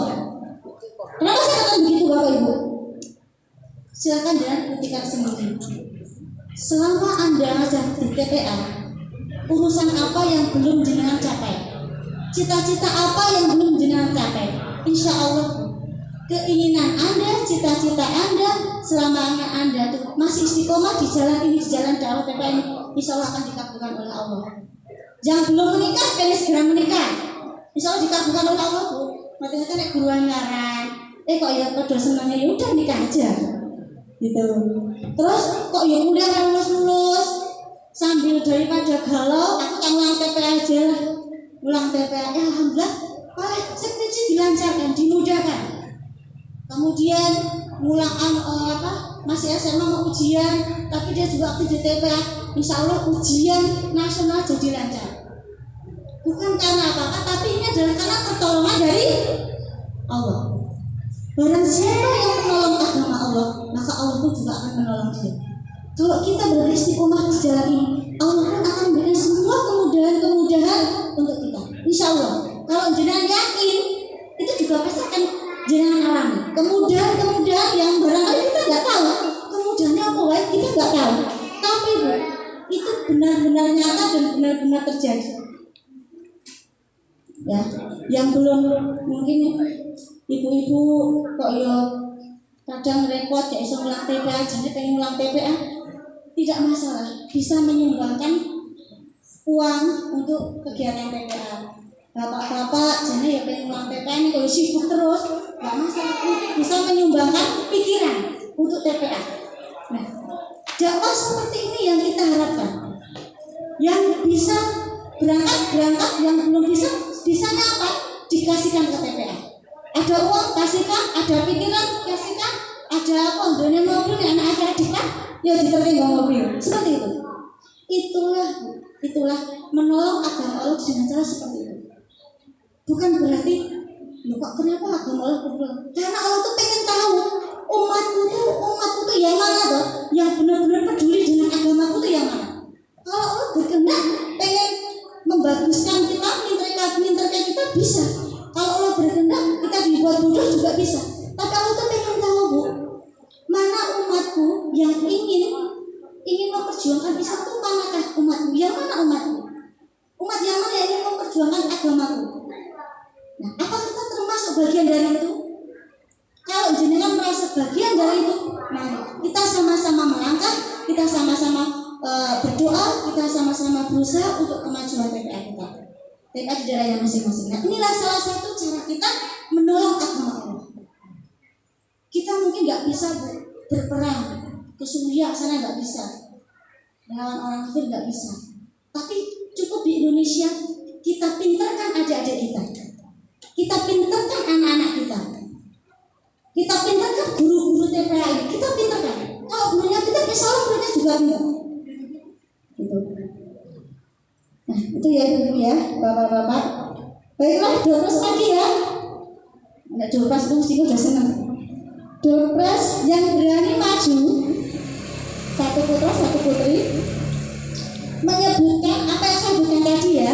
[SPEAKER 1] Kenapa saya katakan begitu, Bapak Ibu? Silakan dan buktikan sendiri. Selama Anda ngajar di TPA, urusan apa yang belum jenengan capai? Cita-cita apa yang belum jenengan capai? Insya Allah keinginan Anda, cita-cita Anda, selamanya Anda tuh masih istiqomah di jalan ini, di jalan dakwah TPA ini, insya Allah akan dikabulkan oleh Allah. Yang belum menikah, pengen segera menikah, insya Allah dikabulkan oleh Allah, Bu. Makanya kan guruan ngarang, kok ya pada senangnya, ya udah nikah aja, gitu. Terus kok ya udah kan lulus sambil daripada galau, aku kan ulang TPA aja lah, ulang TPA, ya alhamdulillah, skripsi dilancarkan, dimudahkan. Kemudian ngulang masih SMA mau ujian, tapi dia juga aktif di TPA, insya Allah ujian nasional jadi lancar. Bukan karena apa-apa, tapi ini adalah karena pertolongan dari Allah. Barang siapa yang menolong agama Allah, maka Allah pun juga akan menolong dia. Kalau kita beristiqomah di jalan ini, Allah pun akan memberikan semua kemudahan-kemudahan untuk kita. Insya Allah. Kalau jenengan yakin, itu juga pasti akan jenengan alami. Kemudahan-kemudahan yang barangkali kita nggak tahu. Kemudahannya apa baik kita nggak tahu. Tapi Bu, itu benar-benar nyata dan benar-benar terjadi. Ya, yang belum mungkin ibu-ibu kok ya kadang repot gak iso ngulang TPA, jadi pengen ngulang TPA, tidak masalah, bisa menyumbangkan uang untuk kegiatan TPA. Bapak-bapak jadi ya pengen ngulang TPA ini kalau sibuk terus, gak masalah, bisa menyumbangkan pikiran untuk TPA. Nah, dakwah seperti ini yang kita harapkan, yang bisa berangkat, yang belum bisa dapat dikasihkan ke TPA. Ada uang kasihkan, ada pikiran kasihkan, ada apa dunia mobil anak adik kan, ya diterima mobil seperti itu. Itulah menolong agama Allah dengan cara seperti itu. Bukan berarti loh kok kenapa agama Allah berubah? Karena Allah tuh pengen tahu umatku tuh yang mana tuh, yang benar-benar peduli dengan agamaku tuh yang mana. Kalau Allah berkehendak pengen membaguskan kita, minterkan kita bisa. Kalau Allah berkehendak kita dibuat bodoh juga bisa. Tapi Allah tuh pengen tahu Bu, mana umatku yang ingin memperjuangkan Islam itu manakah umatku? Yang mana umatku? Umat yang mana yang ingin memperjuangkan agamaku? Nah, apa kita termasuk bagian dari itu? Kalau jenengan merasa bagian dari itu, mari kita sama-sama melangkah, kita sama-sama berdoa, kita sama-sama berusaha untuk kemajuan TPA kita. TPA di daerahnya masing-masing. Nah, inilah salah satu cara kita menolong agama Allah. Kita mungkin nggak bisa berperang ke Suriah sana, nggak bisa, melawan orang kafir nggak bisa. Tapi cukup di Indonesia kita pintarkan adik-adik kita pintarkan anak-anak kita pintarkan guru-guru TPA ini, kita pintarkan. Kalau gurunya kita insya Allah mereka juga pintar. Gitu. Nah itu ya Ibu ya, bapak-bapak. Baiklah, Dopres lagi ya. Nggak Dopres itu mesti udah senang. Dopres yang berani maju, satu putra satu putri, menyebutkan apa yang saya sebutkan tadi ya.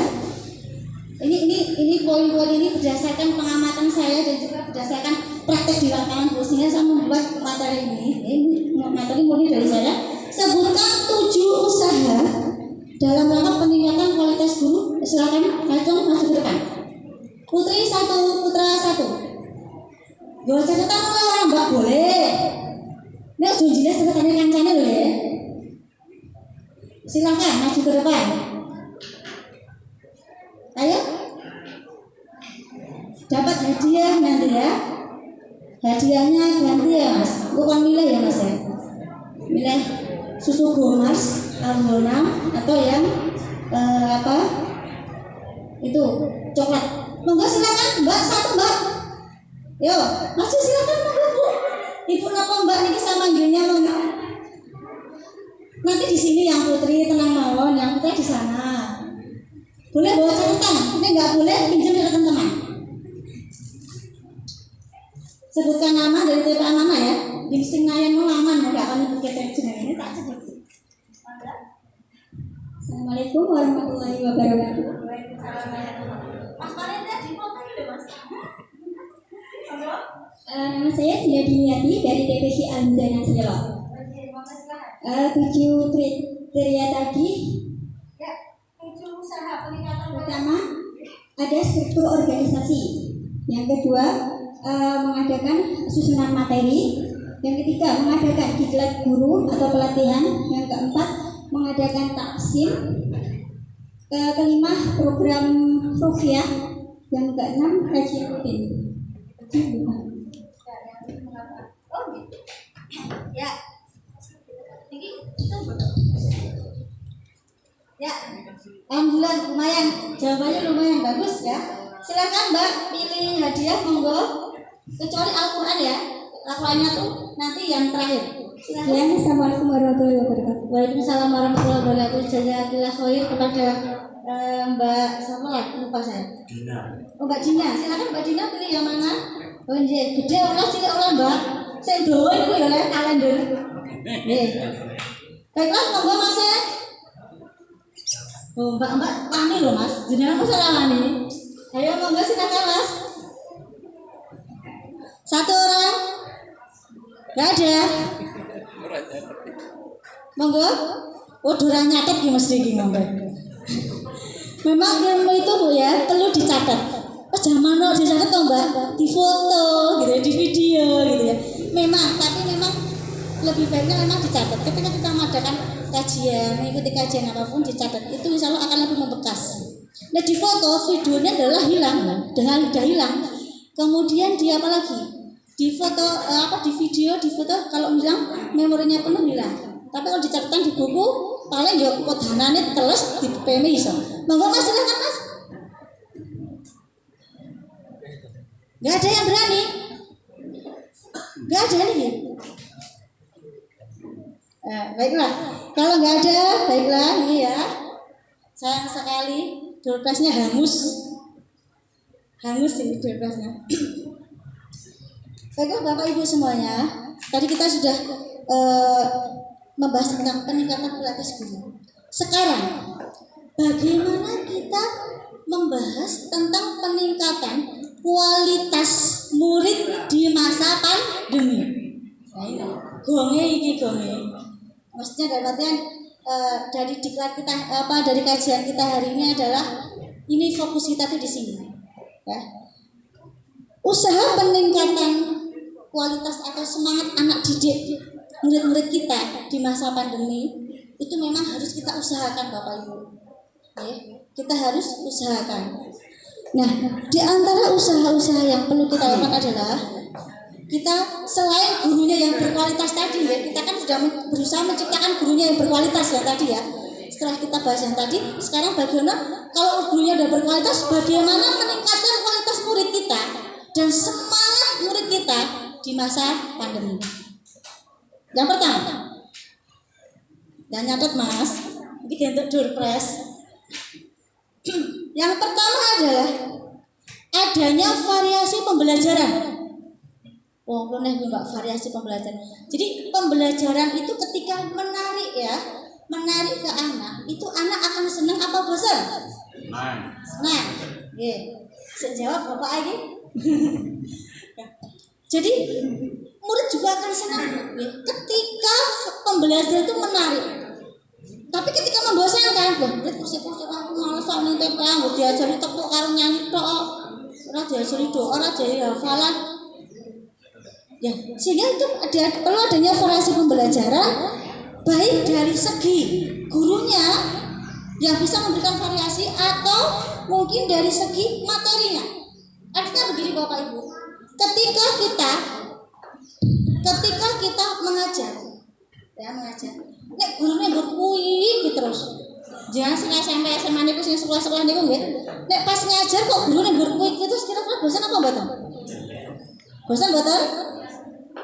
[SPEAKER 1] Ini poin-poin ini berdasarkan pengamatan saya dan juga berdasarkan praktek di lapangan Bu, sehingga saya membuat materi ini. Ini materi murni dari saya. Sebutkan 7 usaha dalam rangka peningkatan kualitas guru. Silakan langsung masuk ke depan. Putri 1, putra 1. Bawa catatan oleh orang Mbak boleh. Ini jelas catatannya kancane loh ya. Silakan maju ke depan. Ayo. Dapat hadiah nanti ya. Hadiahnya ganti ya Mas. Bukan milih ya Mas ya. Milih susu Gomas, Almona atau yang itu coklat. Monggo silakan Mbak, 1 Mbak. Yo, maju silakan monggo Bu. Ibu napa Mbak niki sama manggilnya monggo. Nanti di sini yang putri tenang mawon, yang putra di sana. Boleh bawa catatan, ini nggak boleh pinjam dari teman-teman. Sebutkan nama dari TPA mana ya? Di Singnayan Melaman, nggak akan nyebut KTP ini tak sebut. Assalamualaikum warahmatullahi wabarakatuh. Mas Maria di foto ini Mas. Nama saya Dina Diniati dari TPC Al-Huda Nasrullah. 7 kriteria tadi. Ya, 7 usaha peningkatan. Pertama, ada struktur organisasi. Yang kedua, mengadakan susunan materi. Yang ketiga, mengadakan diklat guru atau pelatihan. Yang keempat, mengadakan taksim. Kelima, program ruqyah. Yang keenam, kajian rutin. Ya. Ya, alhamdulillah lumayan, jawabannya lumayan bagus ya. Silakan Mbak pilih hadiah monggo. Kecuali Al-Quran ya, Al-Qurannya tuh nanti yang terakhir. Silakan. Ya, Assalamualaikum warahmatullahi wabarakatuh. Waalaikumsalam warahmatullahi wabarakatuh. Jazakallah khair kepada Mbak siapa lah lupa saya. Dina. Oh Mbak Dina, silakan Mbak Dina pilih yang mana? Oh iya, gede Allah cilik Allah Mbak. Saya bawa itu ya oleh kalender. Nih. Baiklah monggo Mas ya. Oh Mbak wani loh Mas, jenengan kok salah wani. Ayo monggo silakan Mas. 1 orang. Gak ada. Monggo. Oh durang nyatet ki mesti iki monggo. Memang ilmu itu Bu ya perlu dicatat. Jangan dicatat toh Mbak, di foto gitu ya, di video gitu ya. tapi memang lebih baiknya memang dicatat. Ketika kita mengadakan kajian, mengikuti kajian apapun dicatat, itu insya Allah akan lebih membekas. Nah di foto, videonya adalah hilang, dengan udah hilang. Kemudian di apa lagi? Di foto di video, di foto kalau hilang memorinya penuh hilang. Tapi kalau dicatatkan di buku, paling ya kodanane teles di PM iso. Monggo Mas, silakan Mas. Gak ada yang berani. Gak ada nih. Baiklah, kalau nggak ada, baiklah ini ya. Sayang sekali, doorpressnya hangus ini doorpressnya. Baiklah Bapak Ibu semuanya, tadi kita sudah membahas tentang peningkatan kualitas guru. Sekarang, bagaimana kita membahas tentang peningkatan kualitas murid di masa pandemi? Gonge. Maksudnya dalam artian dari diklat kita dari kajian kita hari ini adalah ini fokus kita tuh di sini. Ya. Usaha peningkatan kualitas atau semangat anak didik murid-murid kita di masa pandemi itu memang harus kita usahakan Bapak Ibu. Ya, kita harus usahakan. Nah, di antara usaha-usaha yang perlu kita lakukan adalah kita selain gurunya yang berkualitas tadi ya, kita kan sudah berusaha menciptakan gurunya yang berkualitas ya tadi ya. Setelah kita bahas yang tadi, sekarang bagaimana kalau gurunya sudah berkualitas, bagaimana meningkatkan kualitas murid kita dan semangat murid kita di masa pandemi. Yang pertama, dan nyatet Mas, ini untuk doorpress. Yang pertama adalah adanya variasi pembelajaran. Oh, benar Mbak, variasi pembelajaran. Jadi pembelajaran itu ketika menarik ke anak, itu anak akan senang apa bosan? Senang. Sejawab Bapak lagi. Jadi murid juga akan senang ketika pembelajaran itu menarik. Tapi ketika membosankan, murid pusing-pusing aku malas ning TPA, nggo diajari tepuk karo nyanyi tok. Ora diajari doa, ora diajari hafalan. Ya, sehingga itu perlu adanya variasi pembelajaran baik dari segi gurunya yang bisa memberikan variasi atau mungkin dari segi materinya. Artinya begini Bapak Ibu, ketika kita mengajar, nek gurunya berkuyi terus. Jangan sing SMP SMA niku sing sekolah-sekolah niku nggih. Nek pas ngajar kok gurunya berkuyi terus kira-kira bosan apa mboten? Bosan mboten?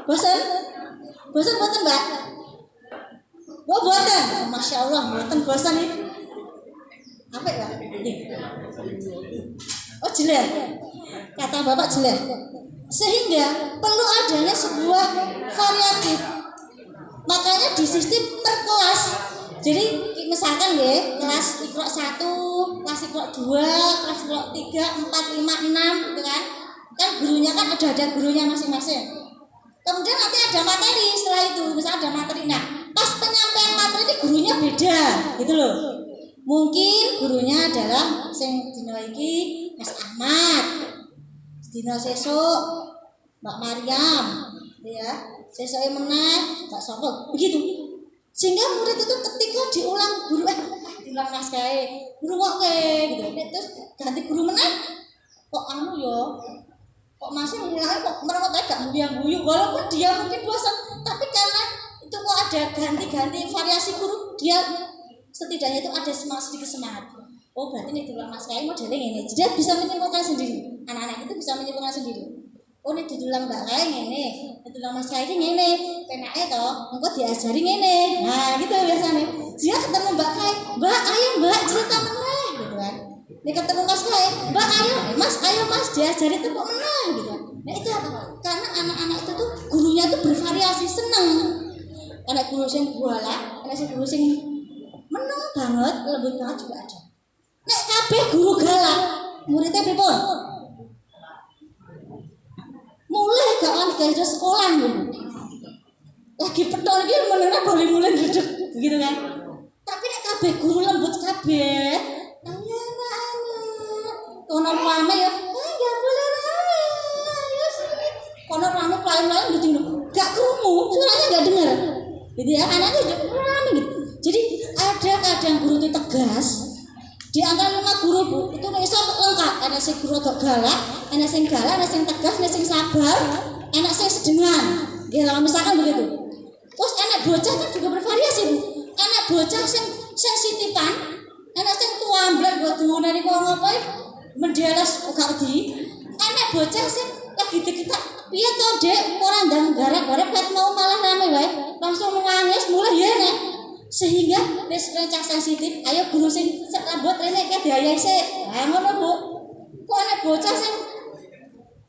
[SPEAKER 1] Bosan Mbak? Oh bosan, Masya Allah bosan nih. Apa ya? Oh jelek, kata Bapak jelek. Sehingga perlu adanya sebuah variatif. Makanya di sistem per kelas. Jadi misalkan ya kelas Iqra 1, kelas Iqra 2, kelas Iqra 3, 4, 5, 6 gitu kan. Kan gurunya kan ada gurunya masing-masing. Kemudian nanti ada materi setelah itu, misalnya ada materi. Nah, pas penyampaian materi ini gurunya beda, gitu loh. Mungkin gurunya adalah sing dino iki Mas Ahmad, dino sesuk Mbak Maryam, ya. Sesuke meneh Mbak Sopo, begitu. Sehingga murid itu ketika diulang guru diulang naskah, guru kok gitu. Terus ganti guru meneh kok anu yo. Kok masih mulai kok merawat agak buyang-buyung walaupun dia mungkin bosan, tapi karena itu kok ada ganti-ganti variasi guru, dia setidaknya itu ada sedikit semangat. Oh berarti nih diulang mas kayak modelnya ini, jadi dia bisa menyimpulkan sendiri. Anak-anak itu bisa menyimpulkan sendiri. Oh nih diulang mbak kayak ini, diulang mas kayak ini, penaknya toh, engkau diajari ini. Nah gitu biasanya. Dia ketemu mbak kayak, mbak ayo mbak cerita meneh gitu kan. Dia ketemu mas kayak, mbak ayo mas diajari tepuk meneh gitu. Nah itu apa? Karena anak-anak itu tuh gurunya tuh bervariasi, seneng. Anak guru yang buala, anak guru yang meneng banget, lembut banget juga ada. Nek kabeh guru galak, muridnya pripun? Mulai gak on ke sekolah gitu. Lagi petol iki menengah boleh mulai duduk begitu kan. Tapi nek kabeh guru lembut kabeh, kono rame ya, enggak boleh rame. Kono rame paling-paling gitu. Gak nggak kerungu, suaranya nggak dengar, gitu ya, anaknya juga rame gitu. Jadi ada kadang guru itu tegas. Di antara 5 guru bu, itu iso lengkap. Ada sing guru agak galak, ada sing tegas, ada sing sabar, ada sing sedengan. Ya kalau misalkan begitu. Terus anak bocah kan juga bervariasi bu. Anak bocah sing sensitipan, anak sing tuamblan buat dari ngapain menjelas gak di. Anak bocah sing lagi kita piye to dek orang dan garap-garap ket mau malah rame wae langsung nangis mulai ya nek. Sehingga wis rencah sensitif, ayo guru sing rambut rene ke diayahi sik. Ha ngono Bu. Kok anak bocah sing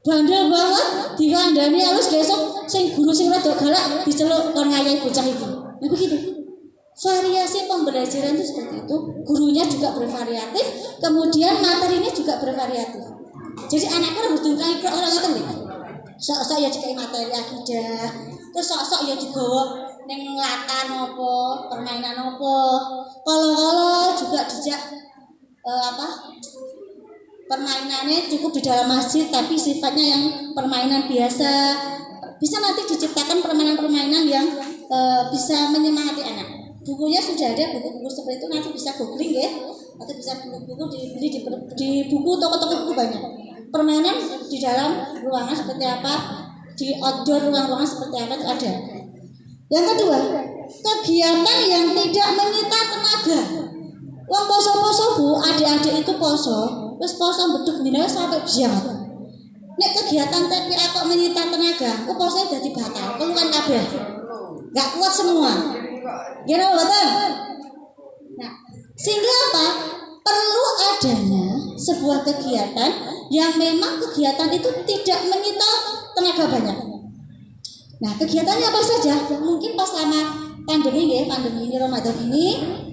[SPEAKER 1] bandel banget dikandani halus besok sing guru sing rada galak diceluk kon ngayahi bocah itu. Nah begitu. Variasi pembelajaran itu seperti itu, gurunya juga bervariatif, kemudian materinya juga bervariatif. Jadi anaknya harus diulangi ke orang ngoten lho. Sok-sok ya dikai materi akidah, terus sok-sok ya digawa ning latan apa, permainan apa. Kalau juga dijak permainannya cukup di dalam masjid tapi sifatnya yang permainan biasa. Bisa nanti diciptakan permainan-permainan yang bisa menyemangati anak. Bukunya sudah ada, buku-buku seperti itu nanti bisa googling ya, atau bisa buku-buku dibeli di buku toko-toko buku banyak. Permainan di dalam ruangan seperti apa, di outdoor ruang-ruangan seperti apa itu ada. Yang kedua, kegiatan yang tidak menyita tenaga. Wong poso-poso bu, adik-adik itu poso, terus poso beduk dina sampai biang. Nek kegiatan TPA kok menyita tenaga, posonya jadi batal, keluhan kabeh, nggak kuat semua. Gimana betul? Nah, sehingga apa? Perlu adanya sebuah kegiatan yang memang kegiatan itu tidak menyita tenaga banyak. Nah, kegiatannya apa saja? Mungkin pas lama pandemi ya, pandemi ini Ramadan ini,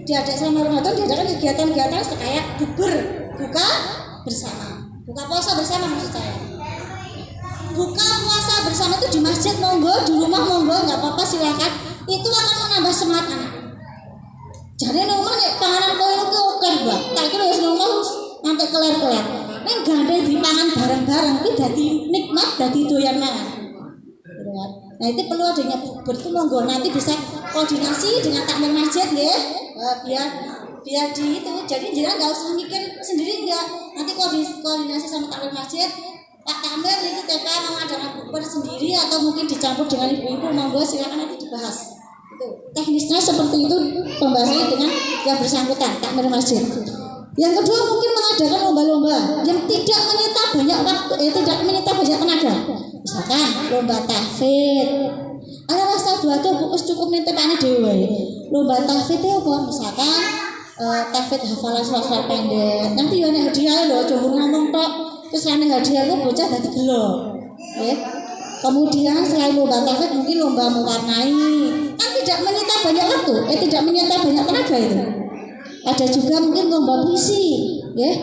[SPEAKER 1] selama Ramadan diadakan kegiatan-kegiatan kayak buka bersama, buka puasa bersama maksud saya. Buka puasa bersama itu di masjid monggo, di rumah monggo, nggak apa-apa silakan. Itu akan menambah semangat anak. Jadi rumah nek panganan kowe itu oke, Mbak. Tak kira wis rumah sampai kelar-kelar. Nek gandeng dipangan bareng-bareng iki dadi nikmat, dadi doyan mangan. Nah, itu perlu adanya bukber monggo nanti bisa koordinasi dengan takmir masjid nggih. Biar di itu. Jadi jangan enggak usah mikir sendiri enggak. Nanti koordinasi sama takmir masjid. Pak Tamir ini TPA mau ada bukber sendiri atau mungkin dicampur dengan ibu-ibu, monggo silakan nanti dibahas. Itu teknisnya seperti itu pembahasannya dengan yang bersangkutan takmir masjid. Yang kedua mungkin mengadakan lomba-lomba yang tidak menyita banyak waktu, tidak menyita banyak tenaga. Misalkan lomba tahfidz. Ana rasa dua tuh cukup nitipane dhewe. Lomba tahfidz itu apa? Misalkan tahfidz hafalan surat pendek. Nanti yo nek hadiah lho aja ngomong tok. Terus ane hadiah itu bocah dadi gelo. Nggih. Kemudian selain lomba tahfidz mungkin lomba mewarnai. Kan tidak menyita banyak waktu, tidak menyita banyak tenaga itu. Ada juga mungkin lomba puisi, nggih.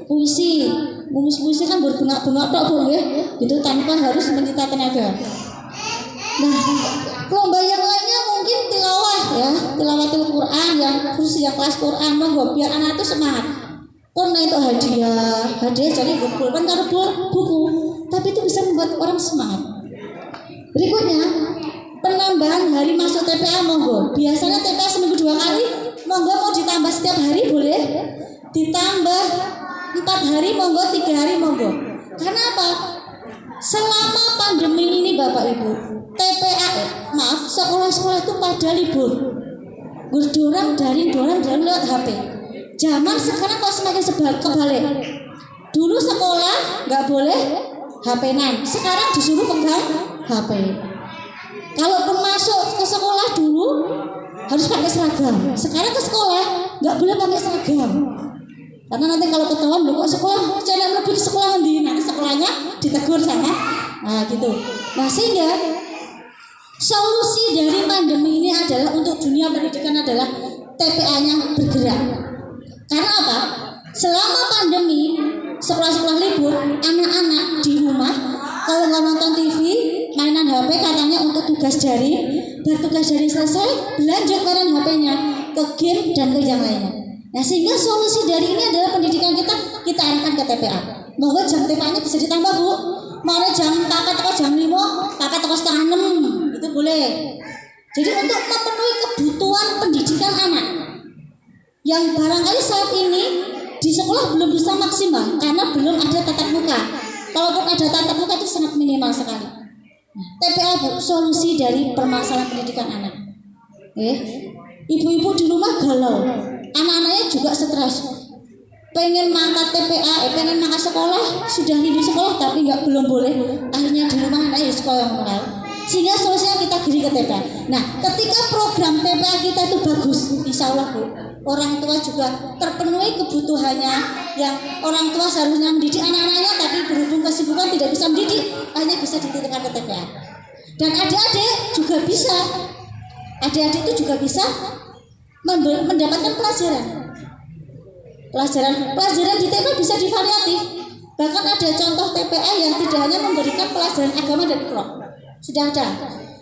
[SPEAKER 1] Puisi. Puisi kan berbengak-bengak tok, Bu, nggih. Itu tanpa harus menyita tenaga. Nah, lomba yang lainnya mungkin tilawah ya, tilawatul Quran yang khusus yang kelas Quran monggo biar anak itu semangat. Kon itu hadiah jadi pulpen karo buku, tapi itu bisa membuat orang semangat. Berikutnya, penambahan hari masuk TPA monggo. Biasanya TPA seminggu 2 kali, monggo mau ditambah setiap hari boleh. Ditambah 4 hari monggo, 3 hari monggo. Karena apa? Selama pandemi ini Bapak Ibu, TPA sekolah-sekolah itu pada libur. Dorang lewat HP. Zaman sekarang kok semakin kebalik. Dulu sekolah nggak boleh HP-nan, sekarang disuruh pegang HP. Kalaupun masuk ke sekolah dulu harus pakai seragam. Sekarang ke sekolah nggak boleh pakai seragam. Karena nanti kalau ketahuan kok sekolah jangan lebih ke sekolah nanti sekolahnya ditegur sama. Nah gitu. Nah sehingga solusi dari pandemi ini adalah untuk dunia pendidikan adalah TPA-nya bergerak. Karena apa? Selama pandemi sekolah-sekolah libur, anak-anak di rumah kalau nggak nonton TV, mainan HP katanya untuk tugas daring. Dan tugas daring selesai, lanjut mainan HP-nya ke game dan ke yang lainnya.
[SPEAKER 2] Nah, sehingga solusi dari ini adalah pendidikan kita arahkan ke TPA. Bahwa jam TPA-nya bisa ditambah, Bu. Mau jam 4 atau jam 5, 4 atau setengah 6, itu boleh. Jadi untuk memenuhi kebutuhan pendidikan anak yang barangkali saat ini di sekolah belum bisa maksimal karena belum ada tatap muka. Kalaupun ada tatap muka itu sangat minimal sekali. TPA, Bu, solusi dari permasalahan pendidikan anak. Ibu-ibu di rumah galau, anak-anaknya juga stres, pengen mangkat TPA, pengen mangkat sekolah, sudah lulus sekolah tapi belum boleh, akhirnya di rumah anaknya sekolah yang moral. Sehingga solusinya kita giri ke TPA. Nah, ketika program TPA kita itu bagus, insya Allah, Bu, orang tua juga terpenuhi kebutuhannya. Yang orang tua seharusnya mendidik anak-anaknya, tapi berhubung kesibukan tidak bisa mendidik, hanya bisa dititipkan ke TPA. Dan adik-adik juga bisa, adik-adik itu juga bisa mendapatkan pelajaran di TPA bisa divariatif. Bahkan ada contoh TPA yang tidak hanya memberikan pelajaran agama dan pro, sudah ada